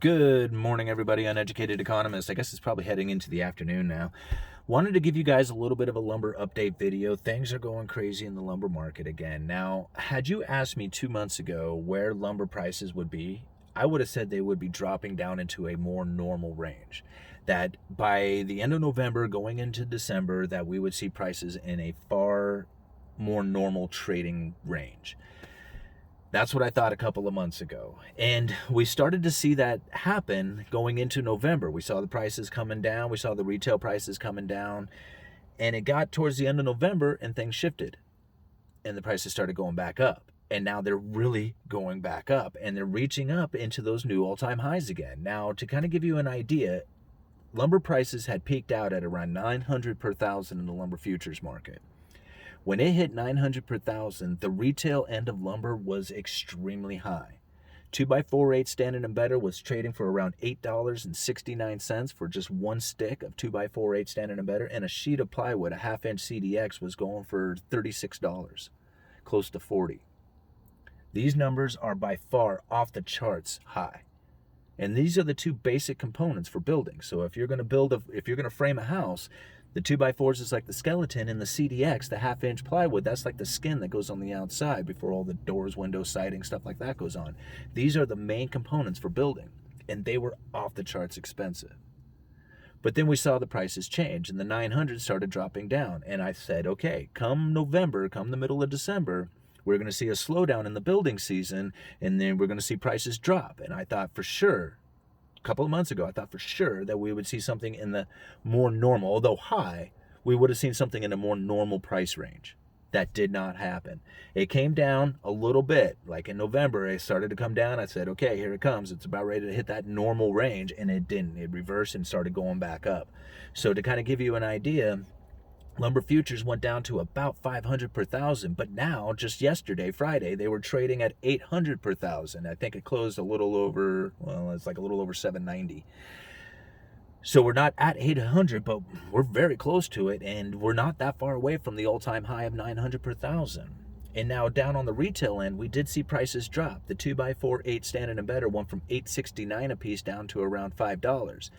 Good morning, everybody. Uneducated Economist. I guess it's probably heading into the afternoon now. Wanted to give you guys a little bit of a lumber update video. Things are going crazy in the lumber market again. Now, had you asked me 2 months ago where lumber prices would be, I would have said they would be dropping down into a more normal range. That by the end of November, going into December, that we would see prices in a far more normal trading range. That's what I thought a couple of months ago. And we started to see that happen going into November. We saw the prices coming down. We saw the retail prices coming down. And it got towards the end of November and things shifted. And the prices started going back up. And now they're really going back up. And they're reaching up into those new all-time highs again. Now, to kind of give you an idea, lumber prices had peaked out at around 900 per thousand in the lumber futures market. When it hit 900 per thousand, the retail end of lumber was extremely high. 2x4/8 standard and better was trading for around $8.69 for just one stick of 2x4/8 standard and better, and a sheet of plywood, a half-inch CDX, was going for $36, close to $40. These numbers are by far off the charts high. And these are the two basic components for building. So if you're going to frame a house, the 2x4s is like the skeleton, and the CDX, the half-inch plywood, that's like the skin that goes on the outside before all the doors, windows, siding, stuff like that goes on. These are the main components for building, and they were off the charts expensive. But then we saw the prices change, and the 900 started dropping down. And I said, okay, come November, come the middle of December, we're going to see a slowdown in the building season, and then we're going to see prices drop. And I thought for sure, couple of months ago, I thought for sure that we would see something in the more normal, although high, we would have seen something in a more normal price range. That did not happen. It came down a little bit. Like in November, it started to come down. I said, okay, here it comes. It's about ready to hit that normal range, and it didn't. It reversed and started going back up. So to kind of give you an idea, lumber futures went down to about 500 per thousand, but now, just yesterday, Friday, they were trading at 800 per thousand. I think it closed a little over, well, it's like a little over 790. So we're not at 800, but we're very close to it, and we're not that far away from the all-time high of 900 per thousand. And now down on the retail end, we did see prices drop. The 2x4/8 standard and better went from $8.69 a piece down to around $5.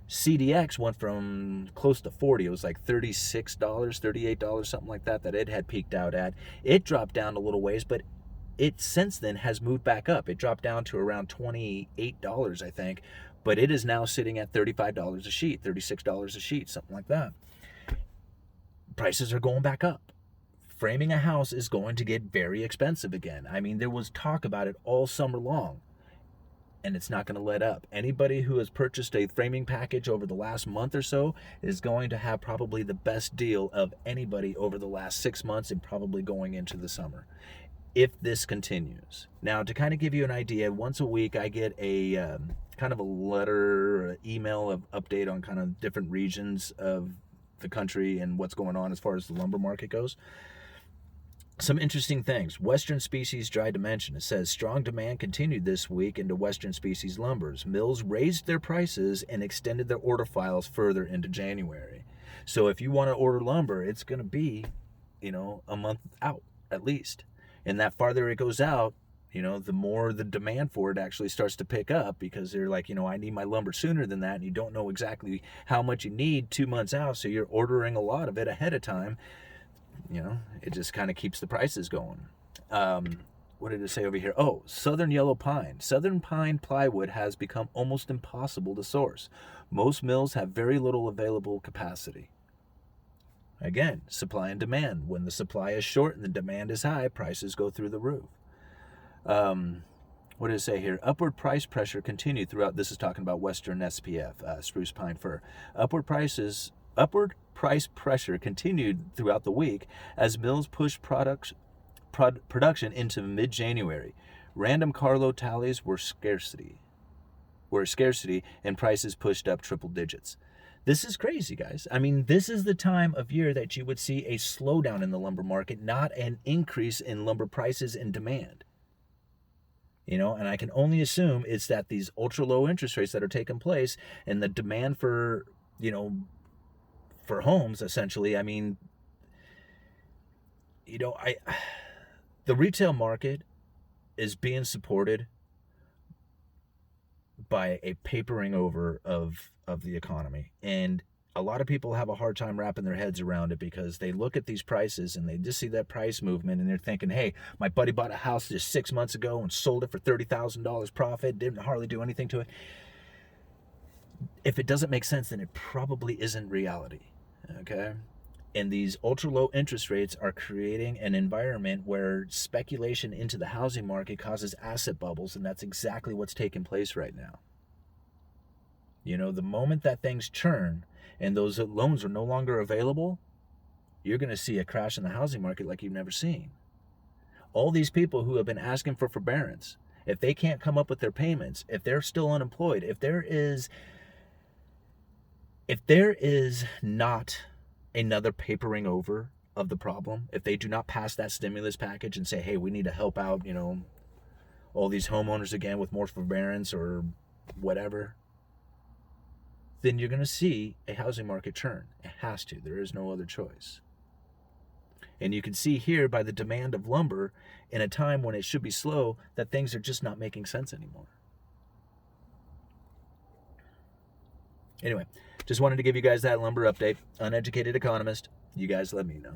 CDX went from close to 40. It was like $36, $38, something like that it had peaked out at. It dropped down a little ways, but it since then has moved back up. It dropped down to around $28, I think, but it is now sitting at $35 a sheet, $36 a sheet, something like that. Prices are going back up. Framing a house is going to get very expensive again. I mean, there was talk about it all summer long, and it's not going to let up. Anybody who has purchased a framing package over the last month or so is going to have probably the best deal of anybody over the last 6 months and probably going into the summer, if this continues. Now, to kind of give you an idea, once a week I get a kind of a letter or email of update on kind of different regions of the country and what's going on as far as the lumber market goes. Some interesting things. Western species dry dimension. It says strong demand continued this week into Western species lumbers. Mills raised their prices and extended their order files further into January. So if you want to order lumber, it's going to be, a month out at least. And that farther it goes out, the more the demand for it actually starts to pick up, because they're like, I need my lumber sooner than that, and you don't know exactly how much you need 2 months out, so you're ordering a lot of it ahead of time. It just kind of keeps the prices going. What did it say over here? Oh, southern yellow pine. Southern pine plywood has become almost impossible to source. Most mills have very little available capacity. Again, supply and demand. When the supply is short and the demand is high, prices go through the roof. What did it say here? Upward price pressure continued throughout. This is talking about Western SPF, spruce pine fir. Upward price pressure continued throughout the week as mills pushed production into mid-January. Random carload tallies were scarcity, and prices pushed up triple digits. This is crazy, guys. I mean, this is the time of year that you would see a slowdown in the lumber market, not an increase in lumber prices and demand. And I can only assume it's that these ultra low interest rates that are taking place and the demand for, for homes, essentially. I mean, the retail market is being supported by a papering over of the economy. And a lot of people have a hard time wrapping their heads around it because they look at these prices and they just see that price movement and they're thinking, hey, my buddy bought a house just 6 months ago and sold it for $30,000 profit, didn't hardly do anything to it. If it doesn't make sense, then it probably isn't reality, okay? And these ultra low interest rates are creating an environment where speculation into the housing market causes asset bubbles, and that's exactly what's taking place right now. You know, the moment that things churn and those loans are no longer available, you're going to see a crash in the housing market like you've never seen. All these people who have been asking for forbearance, if they can't come up with their payments, if they're still unemployed, if there is not another papering over of the problem, if they do not pass that stimulus package and say, hey, we need to help out, you know, all these homeowners again with more forbearance or whatever, then you're going to see a housing market churn. It has to. There is no other choice. And you can see here by the demand of lumber in a time when it should be slow that things are just not making sense anymore. Anyway, just wanted to give you guys that lumber update. Uneducated Economist. You guys let me know.